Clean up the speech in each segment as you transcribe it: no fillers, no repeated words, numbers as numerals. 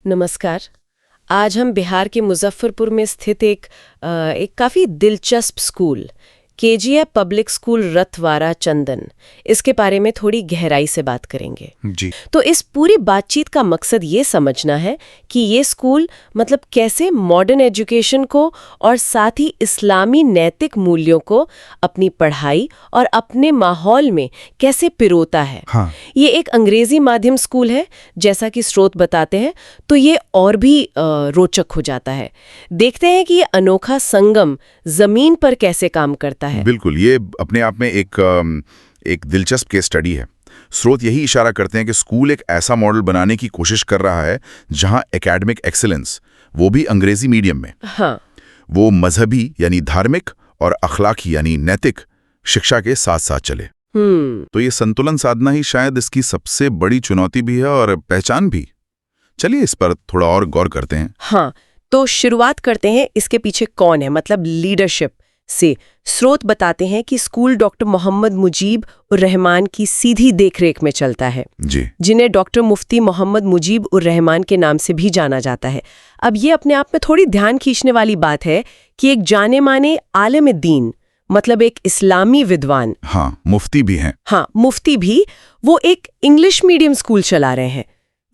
नमस्कार। आज हम बिहार के मुजफ्फरपुर में स्थित एक काफ़ी दिलचस्प स्कूल केजीए पब्लिक स्कूल रतवारा चंदन इसके बारे में थोड़ी गहराई से बात करेंगे। जी। तो इस पूरी बातचीत का मकसद ये समझना है कि ये स्कूल मतलब कैसे मॉडर्न एजुकेशन को और साथ ही इस्लामी नैतिक मूल्यों को अपनी पढ़ाई और अपने माहौल में कैसे पिरोता है। हाँ। ये एक अंग्रेजी माध्यम स्कूल है जैसा कि स्रोत बताते हैं, तो ये और भी रोचक हो जाता है। देखते हैं कि ये अनोखा संगम जमीन पर कैसे काम करता है। बिल्कुल, ये अपने आप में एक दिलचस्प केस स्टडी है। स्रोत यही इशारा करते हैं कि स्कूल एक ऐसा मॉडल बनाने की कोशिश कर रहा है जहां एकेडमिक एक्सीलेंस, वो भी अंग्रेजी मीडियम में, हाँ। वो मजहबी यानी धार्मिक और अखलाकी यानी नैतिक शिक्षा के साथ साथ चले। तो ये संतुलन साधना ही शायद इसकी सबसे बड़ी चुनौती भी है और पहचान भी। चलिए इस पर थोड़ा और गौर करते हैं। हाँ, तो शुरुआत करते हैं इसके पीछे कौन है, मतलब लीडरशिप से। स्रोत बताते हैं कि स्कूल डॉक्टर मोहम्मद मुजीब उर रहमान की सीधी देखरेख में चलता है, जी, जिन्हें डॉक्टर मुफ्ती मोहम्मद मुजीब उर रहमान के नाम से भी जाना जाता है। अब ये अपने आप में थोड़ी ध्यान खींचने वाली बात है कि एक जाने माने आलिम दीन, मतलब एक इस्लामी विद्वान, हाँ, मुफ्ती भी हैं। हाँ, मुफ्ती भी, वो एक इंग्लिश मीडियम स्कूल चला रहे हैं।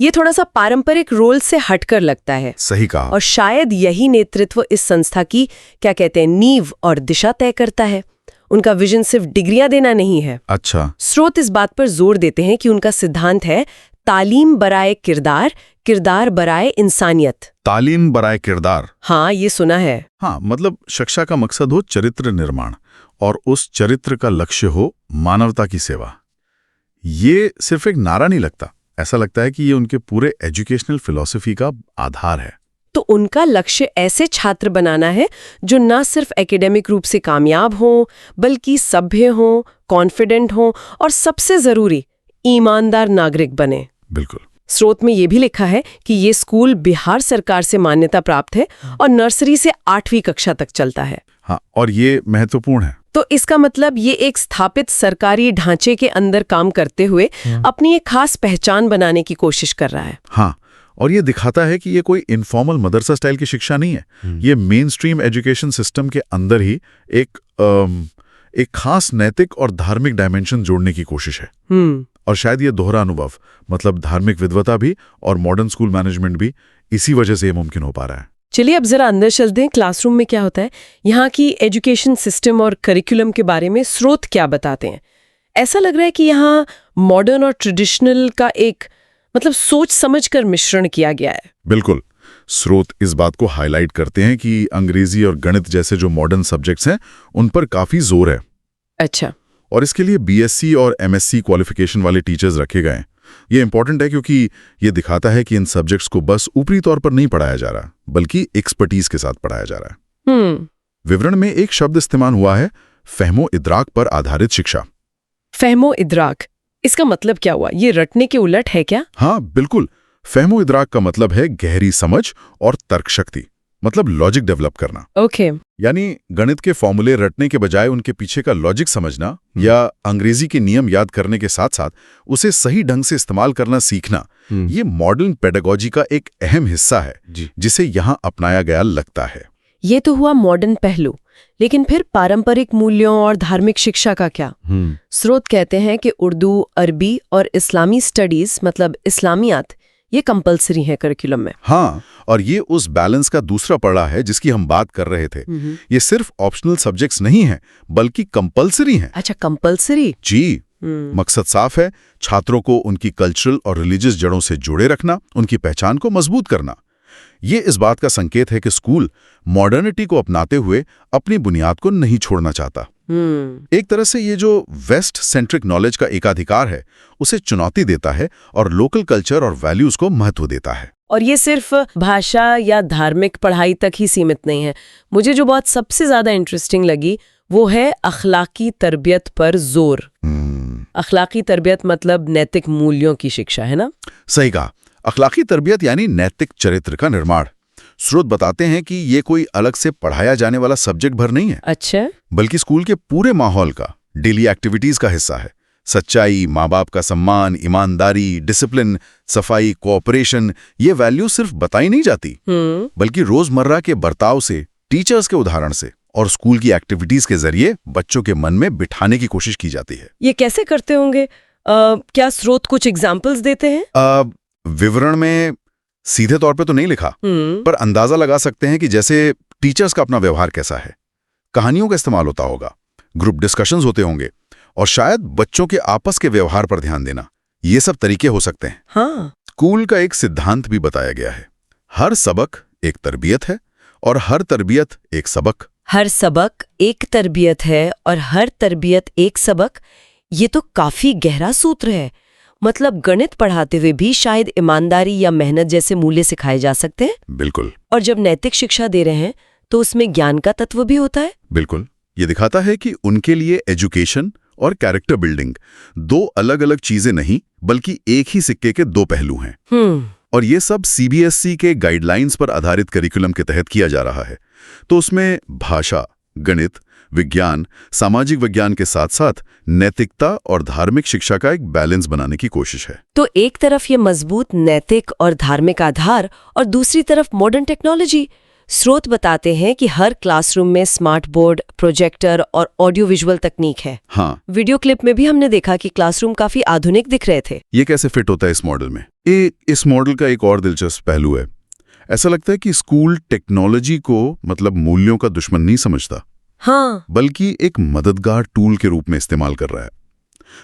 ये थोड़ा सा पारंपरिक रोल से हटकर लगता है। सही कहा। और शायद यही नेतृत्व इस संस्था की क्या कहते हैं नींव और दिशा तय करता है। उनका विजन सिर्फ डिग्रियां देना नहीं है। अच्छा। स्रोत इस बात पर जोर देते हैं कि उनका सिद्धांत है तालीम बराए किरदार, किरदार बराए इंसानियत। तालीम बराए किरदार। हाँ, ये सुना है। हाँ, मतलब शिक्षा का मकसद हो चरित्र निर्माण और उस चरित्र का लक्ष्य हो मानवता की सेवा। ये सिर्फ एक नारा नहीं लगता, ऐसा लगता है कि ये उनके पूरे एजुकेशनल फिलॉसफी का आधार है। तो उनका लक्ष्य ऐसे छात्र बनाना है जो न सिर्फ एकेडमिक रूप से कामयाब हों, बल्कि सभ्य हों, कॉन्फिडेंट हों और सबसे जरूरी ईमानदार नागरिक बने। बिल्कुल। स्रोत में ये भी लिखा है कि ये स्कूल बिहार सरकार से मान्यता प्राप्त है और नर्सरी से 8वीं कक्षा तक चलता है। हाँ, और ये महत्वपूर्ण है। तो इसका मतलब ये एक स्थापित सरकारी ढांचे के अंदर काम करते हुए अपनी एक खास पहचान बनाने की कोशिश कर रहा है। हाँ, और ये दिखाता है कि ये कोई इनफॉर्मल मदरसा स्टाइल की शिक्षा नहीं है। ये मेन स्ट्रीम एजुकेशन सिस्टम के अंदर ही एक खास नैतिक और धार्मिक डायमेंशन जोड़ने की कोशिश है। और शायद ये दोहरा अनुभव, मतलब धार्मिक विद्वता भी और मॉडर्न स्कूल मैनेजमेंट भी, इसी वजह से ये मुमकिन हो पा रहा है। चलिए अब जरा अंदर चलते हैं, क्लासरूम में क्या होता है, यहाँ की एजुकेशन सिस्टम और करिकुलम के बारे में स्रोत क्या बताते हैं। ऐसा लग रहा है कि यहाँ मॉडर्न और ट्रेडिशनल का एक मतलब सोच समझकर मिश्रण किया गया है। बिल्कुल। स्रोत इस बात को हाईलाइट करते हैं कि अंग्रेजी और गणित जैसे जो मॉडर्न सब्जेक्ट्स हैं उन पर काफी जोर है। अच्छा। और इसके लिए बीएससी और एमएससी क्वालिफिकेशन वाले टीचर्स रखे गए हैं। ये इंपॉर्टेंट है क्योंकि ये दिखाता है कि इन सब्जेक्ट्स को बस ऊपरी तौर पर नहीं पढ़ाया जा रहा, बल्कि एक्सपर्टीज के साथ पढ़ाया जा रहा है। विवरण में एक शब्द इस्तेमाल हुआ है, फहमो इदराक पर आधारित शिक्षा। फहमो इदराक, इसका मतलब क्या हुआ? ये रटने के उलट है क्या? हाँ बिल्कुल। फहमो इदराक का मतलब है गहरी समझ और तर्क शक्ति, मतलब लॉजिक डेवलप करना। ओके। यानी गणित के फॉर्मूले रटने के बजाय उनके पीछे का लॉजिक समझना या अंग्रेजी के नियम याद करने के साथ साथ उसे सही ढंग से इस्तेमाल करना सीखना, ये मॉडर्न पेडागोजी का एक अहम हिस्सा है जिसे यहाँ अपनाया गया लगता है। ये तो हुआ मॉडर्न पहलू, लेकिन फिर पारंपरिक मूल्यों और धार्मिक शिक्षा का क्या? स्रोत कहते हैं कि उर्दू, अरबी और इस्लामी स्टडीज, मतलब इस्लामियात, ये कंपलसरी है करिकुलम में। हाँ, और ये उस बैलेंस का दूसरा पड़ा है जिसकी हम बात कर रहे थे। ये सिर्फ ऑप्शनल सब्जेक्ट्स नहीं हैं, बल्कि कंपलसरी हैं। अच्छा, कंपलसरी। जी। मकसद साफ है, छात्रों को उनकी कल्चरल और रिलीजियस जड़ों से जुड़े रखना, उनकी पहचान को मजबूत करना। ये इस बात का संकेत है कि स्कूल मॉडर्निटी को अपनाते हुए अपनी बुनियाद को नहीं छोड़ना चाहता। एक तरह से ये जो वेस्ट सेंट्रिक नॉलेज का एकाधिकार है उसे चुनौती देता है और लोकल कल्चर और वैल्यूज को महत्व देता है। और ये सिर्फ भाषा या धार्मिक पढ़ाई तक ही सीमित नहीं है। मुझे जो बात सबसे ज्यादा इंटरेस्टिंग लगी वो है अखलाकी तरबियत पर जोर। अखलाकी तरबियत मतलब नैतिक मूल्यों की शिक्षा, है ना? सही कहा। अखलाकी तरबियत यानी नैतिक चरित्र का निर्माण। स्रोत बताते हैं कि ये कोई अलग से पढ़ाया जाने वाला सब्जेक्ट भर नहीं है। अच्छा। बल्कि स्कूल के पूरे माहौल का, डेली एक्टिविटीज का हिस्सा है। सच्चाई, माँ बाप का सम्मान, ईमानदारी, डिसिप्लिन, सफाई, कोऑपरेशन, ये वैल्यू सिर्फ बताई नहीं जाती, बल्कि रोजमर्रा के बर्ताव से, टीचर्स के उदाहरण से और स्कूल की एक्टिविटीज के जरिए बच्चों के मन में बिठाने की कोशिश की जाती है। ये कैसे करते होंगे? क्या स्रोत कुछ एग्जाम्पल्स देते हैं? विवरण में सीधे तौर पे तो नहीं लिखा, पर अंदाजा लगा सकते हैं कि जैसे टीचर्स का अपना व्यवहार कैसा है, कहानियों का इस्तेमाल होता होगा, ग्रुप डिस्कशंस होते होंगे और शायद बच्चों के आपस के व्यवहार पर ध्यान देना, ये सब तरीके हो सकते हैं। हाँ। स्कूल का एक सिद्धांत भी बताया गया है, हर सबक एक तरबियत है और हर तरबियत एक सबक। हर सबक एक तरबियत है और हर तरबियत एक सबक, ये तो काफी गहरा सूत्र है। मतलब गणित पढ़ाते हुए भी शायद ईमानदारी या मेहनत जैसे मूल्य सिखाए जा सकते हैं। बिल्कुल। और जब नैतिक शिक्षा दे रहे हैं तो उसमें ज्ञान का तत्व भी होता है। बिल्कुल। ये दिखाता है कि उनके लिए एजुकेशन और कैरेक्टर बिल्डिंग दो अलग अलग चीजें नहीं, बल्कि एक ही सिक्के के दो पहलू हैं। और ये सब सीबीएसई के गाइडलाइंस पर आधारित करिकुलम के तहत किया जा रहा है। तो उसमें भाषा, गणित, विज्ञान, सामाजिक विज्ञान के साथ साथ नैतिकता और धार्मिक शिक्षा का एक बैलेंस बनाने की कोशिश है। तो एक तरफ ये मजबूत नैतिक और धार्मिक आधार और दूसरी तरफ मॉडर्न टेक्नोलॉजी। स्रोत बताते हैं कि हर क्लासरूम में स्मार्ट बोर्ड, प्रोजेक्टर और ऑडियो विजुअल तकनीक है। हाँ। वीडियो क्लिप में भी हमने देखा कि क्लासरूम काफी आधुनिक दिख रहे थे। ये कैसे फिट होता है इस मॉडल में? इस मॉडल का एक और दिलचस्प पहलू है। ऐसा लगता है कि स्कूल टेक्नोलॉजी को मतलब मूल्यों का दुश्मन नहीं समझता, हाँ, बल्कि एक मददगार टूल के रूप में इस्तेमाल कर रहा है।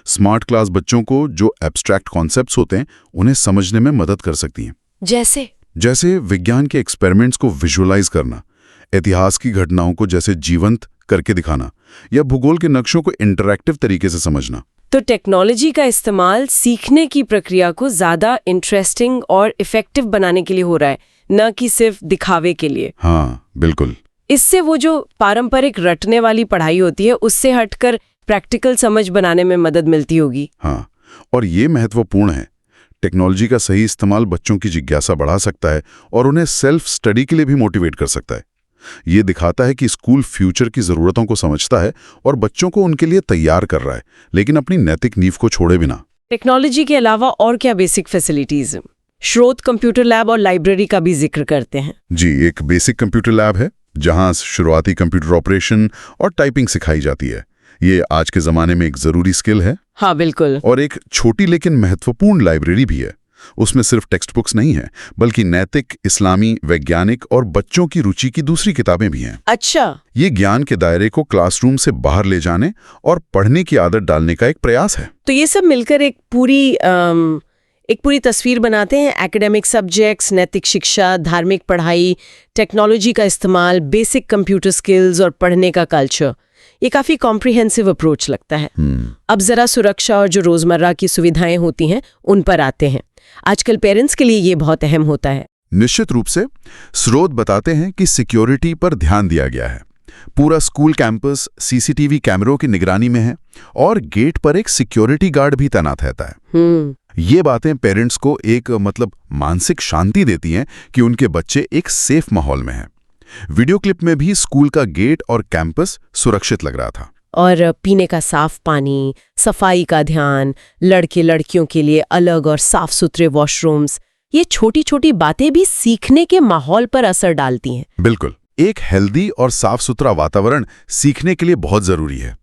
स्मार्ट क्लास बच्चों को जो एब्स्ट्रैक्ट कॉन्सेप्ट्स होते हैं उन्हें समझने में मदद कर सकती हैं। जैसे विज्ञान के एक्सपेरिमेंट्स को विजुअलाइज करना, इतिहास की घटनाओं को जैसे जीवंत करके दिखाना या भूगोल के नक्शों को इंटरैक्टिव तरीके से समझना। तो टेक्नोलॉजी का इस्तेमाल सीखने की प्रक्रिया को ज्यादा इंटरेस्टिंग और इफेक्टिव बनाने के लिए हो रहा है, न कि सिर्फ दिखावे के लिए। हाँ, बिल्कुल। इससे वो जो पारंपरिक रटने वाली पढ़ाई होती है उससे हटकर प्रैक्टिकल समझ बनाने में मदद मिलती होगी। हाँ, और ये महत्वपूर्ण है। टेक्नोलॉजी का सही इस्तेमाल बच्चों की जिज्ञासा बढ़ा सकता है और उन्हें सेल्फ स्टडी के लिए भी मोटिवेट कर सकता है। ये दिखाता है कि स्कूल फ्यूचर की ज़रूरतों को समझता है और बच्चों को उनके लिए तैयार कर रहा है, लेकिन अपनी नैतिक नींव को छोड़े बिना। टेक्नोलॉजी के अलावा और क्या बेसिक फैसिलिटीज? स्रोत कंप्यूटर लैब और लाइब्रेरी का भी जिक्र करते हैं। जी, एक बेसिक कंप्यूटर लैब है जहां शुरुआती कंप्यूटर ऑपरेशन और टाइपिंग सिखाई जाती है। ये आज के ज़माने में एक ज़रूरी स्किल है। हाँ, बिल्कुल। और एक छोटी लेकिन महत्वपूर्ण लाइब्रेरी भी है। उसमें सिर्फ टेक्स्ट बुक्स नहीं है, बल्कि नैतिक, इस्लामी, वैज्ञानिक और बच्चों की रुचि की दूसरी किताबें भी हैं। अच्छा। ये ज्ञान के दायरे को क्लासरूम से बाहर ले जाने और पढ़ने की आदत डालने का एक प्रयास है। तो ये सब मिलकर एक पूरी तस्वीर बनाते हैं। एकेडमिक सब्जेक्ट्स, नैतिक शिक्षा, धार्मिक पढ़ाई, टेक्नोलॉजी का इस्तेमाल, बेसिक कंप्यूटर स्किल्स और पढ़ने का कल्चर। ये काफी कॉम्प्रिहेंसिव अप्रोच लगता है। अब जरा सुरक्षा और जो रोजमर्रा की सुविधाएं होती हैं उन पर आते हैं। आजकल पेरेंट्स के लिए ये बहुत अहम होता है। निश्चित रूप से। स्रोत बताते हैं कि सिक्योरिटी पर ध्यान दिया गया है। पूरा स्कूल कैंपस सीसीटीवी कैमरों की निगरानी में है और गेट पर एक सिक्योरिटी गार्ड भी तैनात रहता है। ये बातें पेरेंट्स को एक मानसिक शांति देती हैं कि उनके बच्चे एक सेफ माहौल में हैं। वीडियो क्लिप में भी स्कूल का गेट और कैंपस सुरक्षित लग रहा था। और पीने का साफ पानी, सफाई का ध्यान, लड़के लड़कियों के लिए अलग और साफ सुथरे वॉशरूम्स, ये छोटी छोटी बातें भी सीखने के माहौल पर असर डालती हैं। बिल्कुल। एक हेल्दी और साफ सुथरा वातावरण सीखने के लिए बहुत जरूरी है।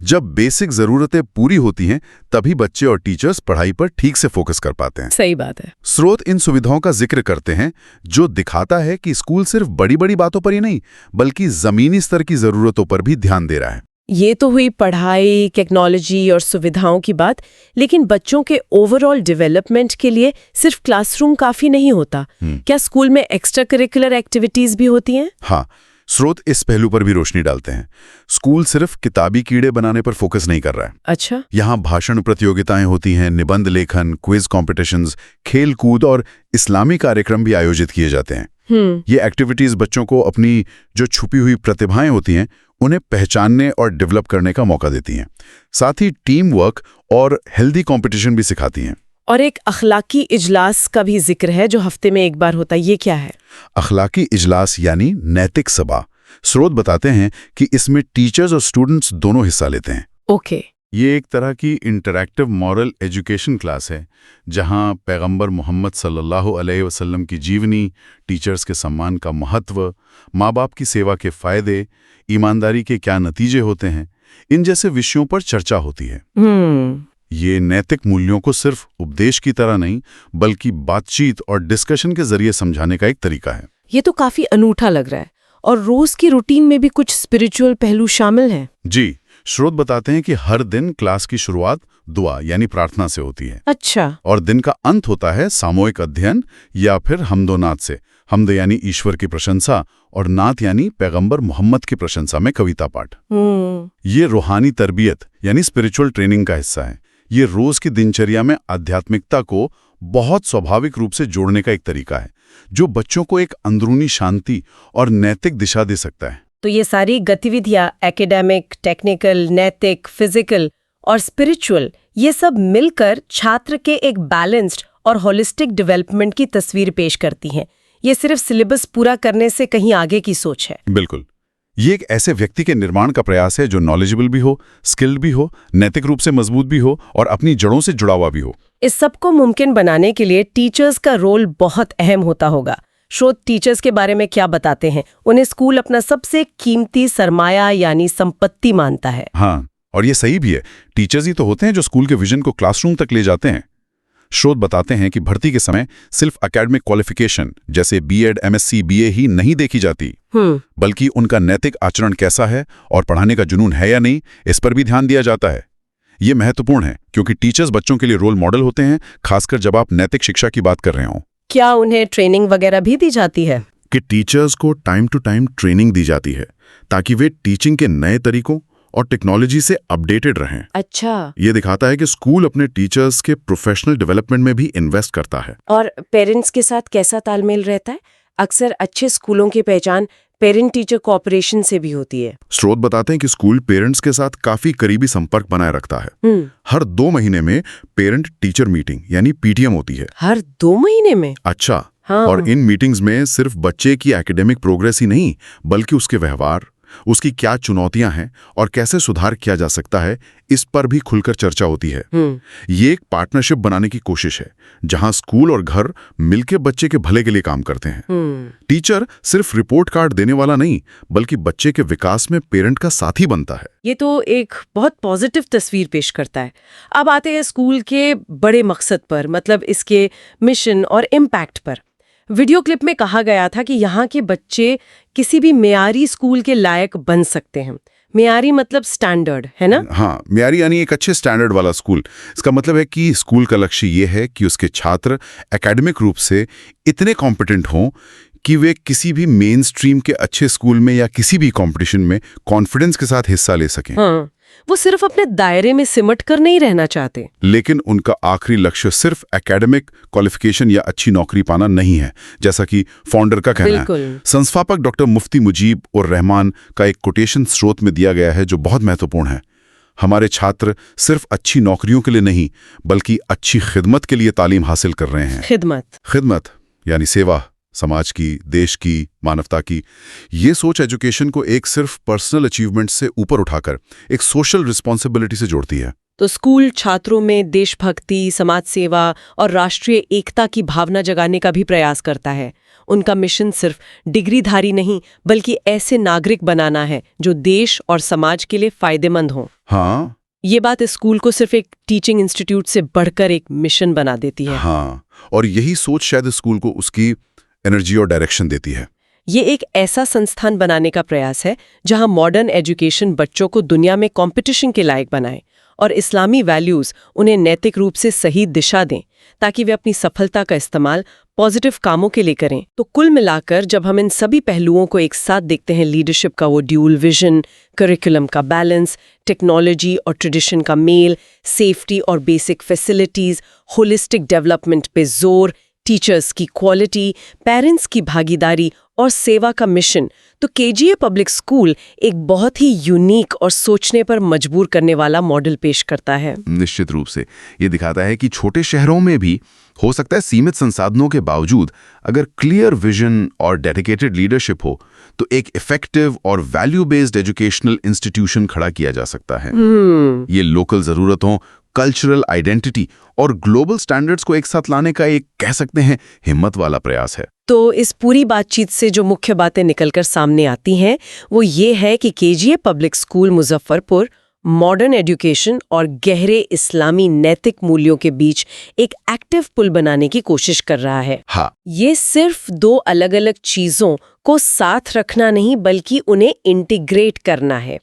जब बेसिक जरूरतें पूरी होती हैं तभी बच्चे और टीचर्स पढ़ाई पर ठीक से फोकस कर पाते हैं। सही बात है। स्रोत इन सुविधाओं का जिक्र करते हैं जो दिखाता है कि स्कूल सिर्फ बड़ी बड़ी बातों पर ही नहीं बल्कि जमीनी स्तर की जरूरतों पर भी ध्यान दे रहा है। ये तो हुई पढ़ाई, टेक्नोलॉजी और सुविधाओं की बात, लेकिन बच्चों के ओवरऑल डेवलपमेंट के लिए सिर्फ क्लासरूम काफी नहीं होता। क्या स्कूल में एक्स्ट्रा करिकुलर एक्टिविटीज भी होती हैं? हाँ, स्रोत इस पहलू पर भी रोशनी डालते हैं। स्कूल सिर्फ किताबी कीड़े बनाने पर फोकस नहीं कर रहा है। अच्छा। यहाँ भाषण प्रतियोगिताएं होती हैं, निबंध लेखन, क्विज कॉम्पिटिशन्स, खेल कूद और इस्लामी कार्यक्रम भी आयोजित किए जाते हैं। ये एक्टिविटीज बच्चों को अपनी जो छुपी हुई प्रतिभाएं होती हैं उन्हें पहचानने और डेवलप करने का मौका देती हैं। साथ ही टीम वर्क और हेल्दी कंपटीशन भी सिखाती हैं। और एक अखलाकी इजलास का भी जिक्र है जो हफ्ते में एक बार होता है। ये क्या है? अखलाकी इजलास यानी नैतिक सभा। स्रोत बताते हैं कि इसमें टीचर्स और स्टूडेंट्स दोनों हिस्सा लेते हैं। ओके। ये एक तरह की इंटरैक्टिव मॉरल एजुकेशन क्लास है जहां पैगंबर मोहम्मद सल्लल्लाहु अलैहि वसल्लम की जीवनी, टीचर्स के सम्मान का महत्व, माँ बाप की सेवा के फायदे, ईमानदारी के क्या नतीजे होते हैं, इन जैसे विषयों पर चर्चा होती है। ये नैतिक मूल्यों को सिर्फ उपदेश की तरह नहीं बल्कि बातचीत और डिस्कशन के जरिए समझाने का एक तरीका है। ये तो काफी अनूठा लग रहा है। और रोज की रूटीन में भी कुछ स्पिरिचुअल पहलू शामिल हैं। जी, स्रोत बताते हैं कि हर दिन क्लास की शुरुआत दुआ यानी प्रार्थना से होती है। अच्छा। और दिन का अंत होता है सामूहिक अध्ययन या फिर हमदोनात से। हमद यानी ईश्वर की प्रशंसा और नात यानी पैगंबर मोहम्मद की प्रशंसा में कविता पाठ। ये रूहानी तरबियत यानी स्पिरिचुअल ट्रेनिंग का हिस्सा है। ये रोज की दिनचर्या में आध्यात्मिकता को बहुत स्वाभाविक रूप से जोड़ने का एक तरीका है जो बच्चों को एक अंदरूनी शांति और नैतिक दिशा दे सकता है। तो ये सारी गतिविधियां एकेडमिक, टेक्निकल, नैतिक, फिजिकल और स्पिरिचुअल, ये सब मिलकर छात्र के एक बैलेंस्ड और होलिस्टिक डेवलपमेंट की तस्वीर पेश करती हैं। ये सिर्फ सिलेबस पूरा करने से कहीं आगे की सोच है। बिल्कुल, ये एक ऐसे व्यक्ति के निर्माण का प्रयास है जो नॉलेजेबल भी हो, स्किल्ड भी हो, नैतिक रूप से मजबूत भी हो और अपनी जड़ों से जुड़ा हुआ भी हो। इस सब को मुमकिन बनाने के लिए टीचर्स का रोल बहुत अहम होता होगा। स्रोत टीचर्स के बारे में क्या बताते हैं? उन्हें स्कूल अपना सबसे कीमती सरमाया यानी संपत्ति मानता है। हाँ, और ये सही भी है। टीचर्स ही तो होते हैं जो स्कूल के विजन को क्लासरूम तक ले जाते हैं। स्रोत बताते हैं कि भर्ती के समय सिर्फ एकेडमिक क्वालिफिकेशन जैसे बीएड, एमएससी, बीए ही नहीं देखी जाती, बल्कि उनका नैतिक आचरण कैसा है और पढ़ाने का जुनून है या नहीं, इस पर भी ध्यान दिया जाता है। ये महत्वपूर्ण है क्योंकि टीचर्स बच्चों के लिए रोल मॉडल होते हैं, खासकर जब आप नैतिक शिक्षा की बात कर रहे हो। क्या उन्हें ट्रेनिंग वगैरह भी दी जाती है? कि टीचर्स को टाइम टू टाइम ट्रेनिंग दी जाती है ताकि वे टीचिंग के नए तरीकों और टेक्नोलॉजी से अपडेटेड रहें। अच्छा। ये दिखाता है कि स्कूल अपने टीचर्स के प्रोफेशनल डेवलपमेंट में भी इन्वेस्ट करता है। और पेरेंट्स के साथ कैसा तालमेल रहता है? अक्सर अच्छे स्कूलों की पहचान पेरेंट टीचर कोऑपरेशन से भी होती है। स्रोत बताते हैं कि स्कूल पेरेंट्स के साथ काफी करीबी संपर्क बनाए रखता है। हर 2 महीने में पेरेंट टीचर मीटिंग यानी पीटीएम होती है। हर 2 महीने में? अच्छा। हाँ। और इन मीटिंग्स में सिर्फ बच्चे की एकेडमिक प्रोग्रेस ही नहीं बल्कि उसके व्यवहार, उसकी क्या चुनौतियां हैं और कैसे सुधार किया जा सकता है, इस पर भी खुलकर चर्चा होती है। ये एक पार्टनरशिप बनाने की कोशिश है जहां स्कूल और घर मिलकर बच्चे के भले के लिए काम करते हैं। टीचर सिर्फ रिपोर्ट कार्ड देने वाला नहीं बल्कि बच्चे के विकास में पेरेंट का साथी बनता है। ये तो एक बहुत पॉजिटिव तस्वीर पेश करता है। अब आते हैं स्कूल के बड़े मकसद पर, मतलब इसके मिशन और इम्पैक्ट पर। वीडियो क्लिप में कहा गया था कि यहाँ के बच्चे किसी भी मेयारी स्कूल के लायक बन सकते हैं। मेयारी मतलब स्टैंडर्ड, है ना? हाँ, मेयारी यानी एक अच्छे स्टैंडर्ड वाला स्कूल। इसका मतलब है कि स्कूल का लक्ष्य ये है कि उसके छात्र एकेडमिक रूप से इतने कॉम्पिटेंट हों कि वे किसी भी मेन स्ट्रीम के अच्छे स्कूल में या किसी भी कंपटीशन में कॉन्फिडेंस के साथ हिस्सा ले सकें। हाँ, वो सिर्फ अपने दायरे में सिमट कर नहीं रहना चाहते। लेकिन उनका आखिरी लक्ष्य सिर्फ एकेडमिक क्वालिफिकेशन या अच्छी नौकरी पाना नहीं है, जैसा कि फाउंडर का कहना है। संस्थापक डॉक्टर मुफ्ती मुजीब और रहमान का एक कोटेशन स्रोत में दिया गया है जो बहुत महत्वपूर्ण है। हमारे छात्र सिर्फ अच्छी नौकरियों के लिए नहीं बल्कि अच्छी खिदमत के लिए तालीम हासिल कर रहे हैं। खिदमत यानी सेवा, समाज की, देश की, मानवता की। ये सोच एजुकेशन को एक सिर्फ पर्सनल अचीवमेंट से ऊपर उठाकर एक सोशल रिस्पॉन्सिबिलिटी से जोड़ती है। तो स्कूल छात्रों में देशभक्ति, समाज सेवा और राष्ट्रीय एकता की भावना जगाने का भी प्रयास करता है। उनका मिशन सिर्फ डिग्रीधारी नहीं बल्कि ऐसे नागरिक बनाना है जो देश और समाज के लिए फायदेमंद हों। हाँ, ये बात इस स्कूल को सिर्फ एक टीचिंग इंस्टीट्यूट से बढ़कर एक मिशन बना देती है। हाँ, और यही सोच शायद स्कूल को उसकी एनर्जी और डायरेक्शन देती है। ये एक ऐसा संस्थान बनाने का प्रयास है जहां मॉडर्न एजुकेशन बच्चों को दुनिया में कंपटीशन के लायक बनाए और इस्लामी वैल्यूज उन्हें नैतिक रूप से सही दिशा दें ताकि वे अपनी सफलता का इस्तेमाल पॉजिटिव कामों के लिए करें। तो कुल मिलाकर जब हम इन सभी पहलुओं को एक साथ देखते हैं, लीडरशिप का वो ड्यूल विजन, करिकुलम का बैलेंस, टेक्नोलॉजी और ट्रेडिशन का मेल, सेफ्टी और बेसिक फैसिलिटीज, होलिस्टिक डेवलपमेंट पे जोर, टीचर्स की क्वालिटी, पेरेंट्स की भागीदारी और सेवा का मिशन, तो केजीए पब्लिक स्कूल एक बहुत ही यूनिक और सोचने पर मजबूर करने वाला मॉडल पेश करता है। निश्चित रूप से ये दिखाता है कि छोटे शहरों में भी हो सकता है सीमित संसाधनों के बावजूद अगर क्लियर विजन और डेडिकेटेड लीडरशिप हो तो एक इफेक्टिव और वैल्यू बेस्ड एजुकेशनल इंस्टीट्यूशन खड़ा किया जा सकता है। ये लोकल जरूरतों, कल्चरल आइडेंटिटी और ग्लोबल स्टैंडर्ड्स को एक साथ लाने का एक, कह सकते हैं, हिम्मत वाला प्रयास है। तो इस पूरी बातचीत से जो मुख्य बातें निकलकर सामने आती हैं वो ये है कि KGA public school Muzaffarpur modern education और गहरे इस्लामी नैतिक मूल्यों के बीच एक एक्टिव पुल बनाने की कोशिश कर रहा है। हाँ, ये सिर्फ दो अलग-अलग चीजों को साथ रखना नहीं बल्कि उन्हें इंटीग्रेट करना है।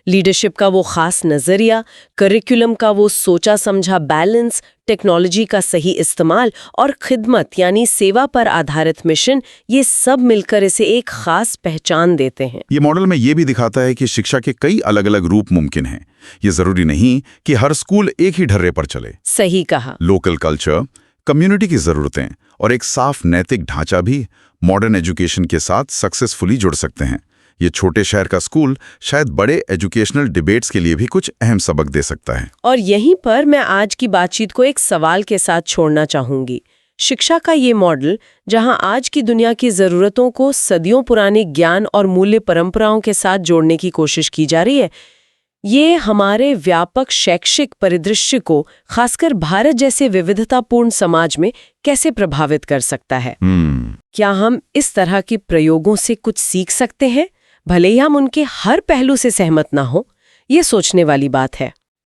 लीडरशिप का वो खास नजरिया, करिकुलम का वो सोचा समझा बैलेंस, टेक्नोलॉजी का सही इस्तेमाल और खिदमत यानी सेवा पर आधारित मिशन, ये सब मिलकर इसे एक खास पहचान देते हैं। ये मॉडल में ये भी दिखाता है कि शिक्षा के कई अलग अलग रूप मुमकिन हैं। ये जरूरी नहीं कि हर स्कूल एक ही ढर्रे पर चले। सही कहा। लोकल कल्चर, कम्युनिटी की जरूरतें और एक साफ नैतिक ढांचा भी मॉडर्न एजुकेशन के साथ सक्सेसफुली जुड़ सकते हैं। ये छोटे शहर का स्कूल शायद बड़े एजुकेशनल डिबेट्स के लिए भी कुछ अहम सबक दे सकता है। और यहीं पर मैं आज की बातचीत को एक सवाल के साथ छोड़ना चाहूंगी। शिक्षा का ये मॉडल, जहां आज की दुनिया की जरूरतों को सदियों पुराने ज्ञान और मूल्य परंपराओं के साथ जोड़ने की कोशिश की जा रही है, ये हमारे व्यापक शैक्षिक परिदृश्य को, खासकर भारत जैसे विविधतापूर्ण समाज में, कैसे प्रभावित कर सकता है? क्या हम इस तरह के प्रयोगों से कुछ सीख सकते हैं, भले ही हम उनके हर पहलू से सहमत ना हो? ये सोचने वाली बात है।